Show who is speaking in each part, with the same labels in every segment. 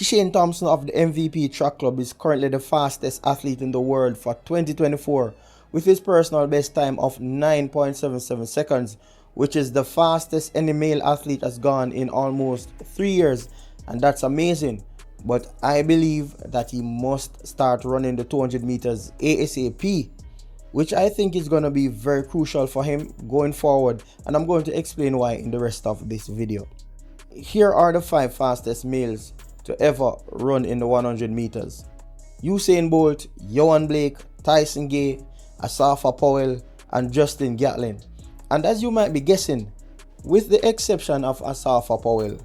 Speaker 1: Kishane Thompson of the MVP Track Club is currently the fastest athlete in the world for 2024 with his personal best time of 9.77 seconds, which is the fastest any male athlete has gone in almost 3 years, and that's amazing. But I believe that he must start running the 200 meters ASAP, which I think is going to be very crucial for him going forward, and I'm going to explain why in the rest of this video. Here are the 5 fastest males to ever run in the 100 meters. Usain Bolt, Yohan Blake, Tyson Gay, Asafa Powell, and Justin Gatlin. And as you might be guessing, with the exception of Asafa Powell,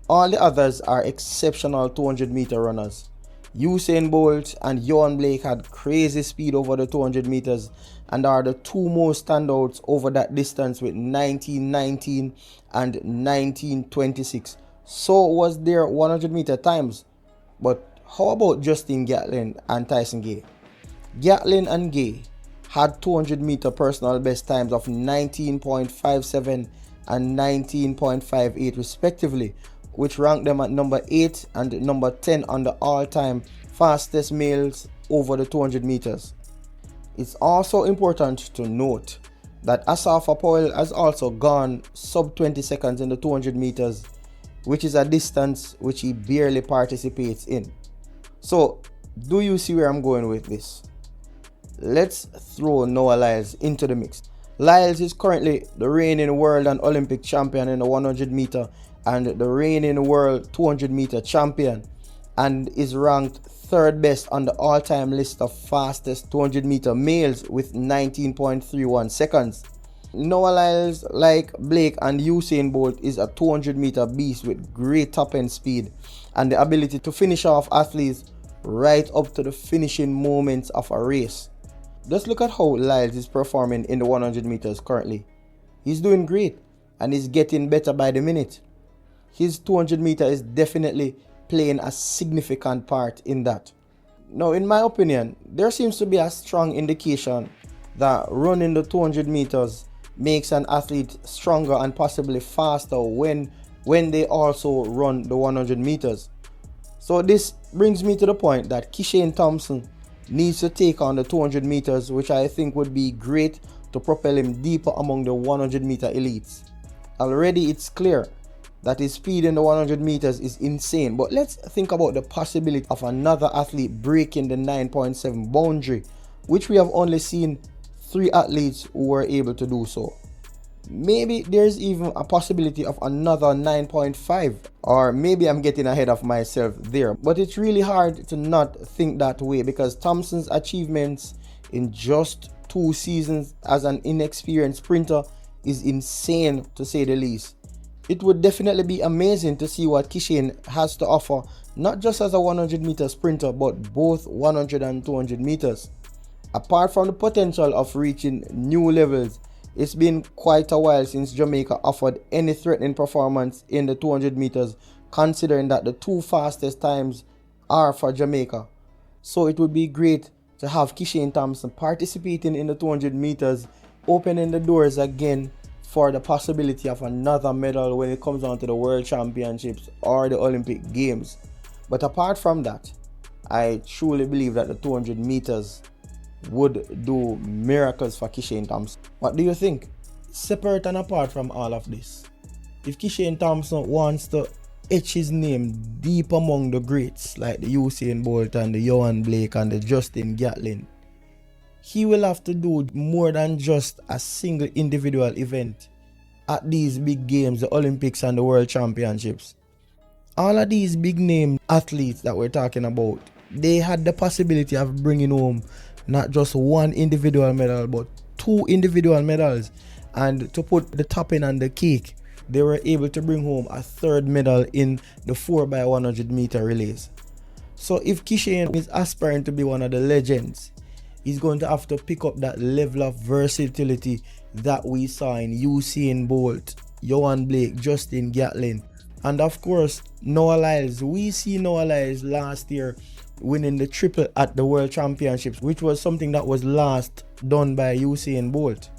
Speaker 1: all the others are exceptional 200 meter runners. Usain Bolt and Yohan Blake had crazy speed over the 200 meters and are the 2 most standouts over that distance with 19:19 and 19:26. So was their 100 meter times. But how about Justin Gatlin and Tyson Gay? Gatlin and Gay had 200 meter personal best times of 19.57 and 19.58 respectively, which ranked them at number 8 and number 10 on the all-time fastest males over the 200 meters. It's also important to note that Asafa Powell has also gone sub 20 seconds in the 200 meters, which is a distance which he barely participates in. So, do you see where I'm going with this? Let's throw Noah Lyles into the mix. Lyles is currently the reigning world and Olympic champion in the 100 meter and the reigning world 200 meter champion, and is ranked 3rd best on the all-time list of fastest 200 meter males with 19.31 seconds. Noah Lyles, like Blake and Usain Bolt, is a 200 meter beast with great top-end speed and the ability to finish off athletes right up to the finishing moments of a race. Just look at how Lyles is performing in the 100 meters currently. He's doing great and is getting better by the minute. His 200 meter is definitely playing a significant part in that. Now, in my opinion, there seems to be a strong indication that running the 200 meters makes an athlete stronger and possibly faster when they also run the 100 meters. So this brings me to the point that Kishane Thompson needs to take on the 200 meters, which I think would be great to propel him deeper among the 100 meter elites. Already it's clear that his speed in the 100 meters is insane, but let's think about the possibility of another athlete breaking the 9.7 boundary, which we have only seen 3 athletes who were able to do so. Maybe there's even a possibility of another 9.5, or maybe I'm getting ahead of myself there, but it's really hard to not think that way because Thompson's achievements in just 2 seasons as an inexperienced sprinter is insane, to say the least. It would definitely be amazing to see what Kishane has to offer, not just as a 100 meter sprinter but both 100 and 200 meters. Apart from the potential of reaching new levels, it's been quite a while since Jamaica offered any threatening performance in the 200 meters, considering that the 2 fastest times are for Jamaica. So it would be great to have Kishane Thompson participating in the 200 meters, opening the doors again for the possibility of another medal when it comes down to the World Championships or the Olympic Games. But apart from that, I truly believe that the 200 meters would do miracles for Kishane Thompson. What do you think? Separate and apart from all of this, if Kishane Thompson wants to etch his name deep among the greats like the Usain Bolt and the Yohan Blake and the Justin Gatlin, he will have to do more than just a single individual event at these big games, the Olympics and the World Championships. All of these big name athletes that we're talking about, they had the possibility of bringing home not just 1 individual medal but 2 individual medals, and to put the topping on the cake, they were able to bring home a 3rd medal in the 4x100 meter relays. So if Kishane is aspiring to be one of the legends, he's going to have to pick up that level of versatility that we saw in Usain Bolt, Yohan Blake, Justin Gatlin, and of course Noah Lyles. We see Noah Lyles last year winning the triple at the World Championships, which was something that was last done by Usain Bolt.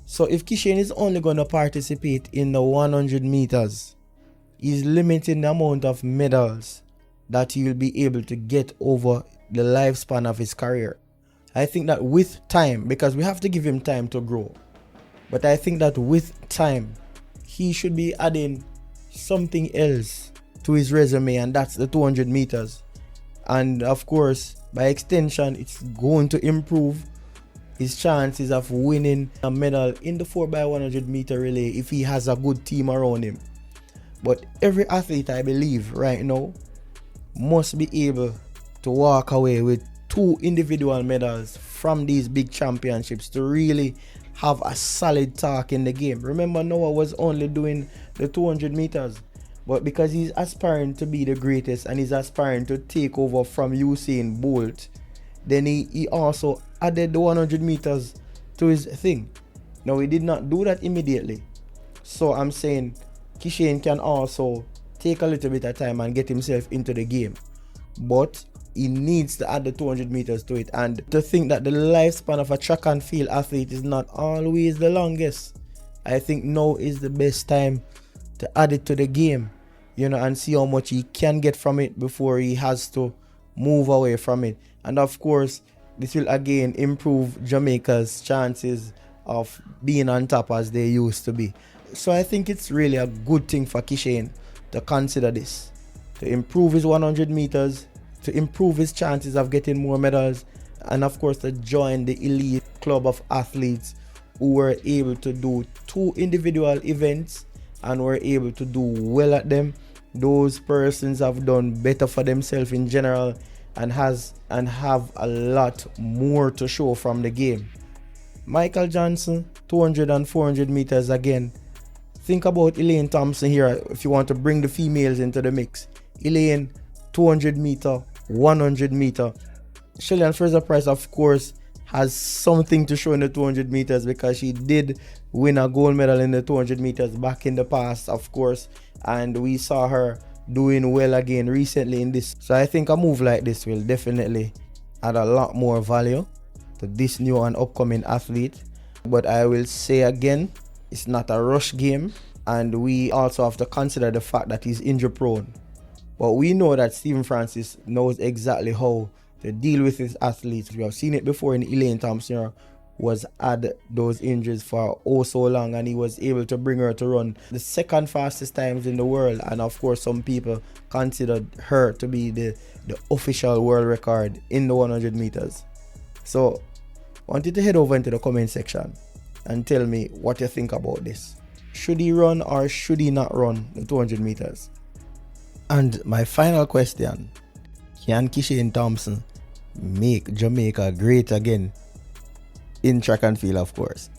Speaker 1: So if Kishane is only going to participate in the 100 meters, he's limiting the amount of medals that he will be able to get over the lifespan of his career. I think that with time, because we have to give him time to grow, but I think that with time, he should be adding something else to his resume, and that's the 200 meters. And of course, by extension, it's going to improve his chances of winning a medal in the 4x100 meter relay if he has a good team around him. But every athlete, I believe, right now, must be able to walk away with 2 individual medals from these big championships to really have a solid talk in the game. Remember, Noah was only doing the 200 meters, but because he's aspiring to be the greatest and he's aspiring to take over from Usain Bolt, then he also added the 100 meters to his thing. Now, he did not do that immediately. So I'm saying Kishane can also take a little bit of time and get himself into the game. But he needs to add the 200 meters to it. And to think that the lifespan of a track and field athlete is not always the longest, I think now is the best time to add it to the game, and see how much he can get from it before he has to move away from it. And of course, this will again improve Jamaica's chances of being on top as they used to be. So I think it's really a good thing for Kishane to consider this, to improve his 100 meters, to improve his chances of getting more medals, and of course to join the elite club of athletes who were able to do 2 individual events and were able to do well at them. Those persons have done better for themselves in general and have a lot more to show from the game. Michael Johnson, 200 and 400 meters again. Think about Kishane Thompson here if you want to bring the females into the mix. Kishane, 200 meter, 100 meter. Shelly-Ann Fraser-Pryce, of course, has something to show in the 200 meters because she did win a gold medal in the 200 meters back in the past, of course, and we saw her doing well again recently in this. So I think a move like this will definitely add a lot more value to this new and upcoming athlete. But I will say again, it's not a rush game, and we also have to consider the fact that he's injury prone. But we know that Stephen Francis knows exactly how to deal with his athletes. We have seen it before in Kishane Thompson, was had those injuries for so long, and he was able to bring her to run the second fastest times in the world. And of course, some people considered her to be the official world record in the 100 meters. So I want you to head over into the comment section and tell me what you think about this. Should he run or should he not run the 200 meters? And my final question, can Kishane Thompson make Jamaica great again in track and field, of course?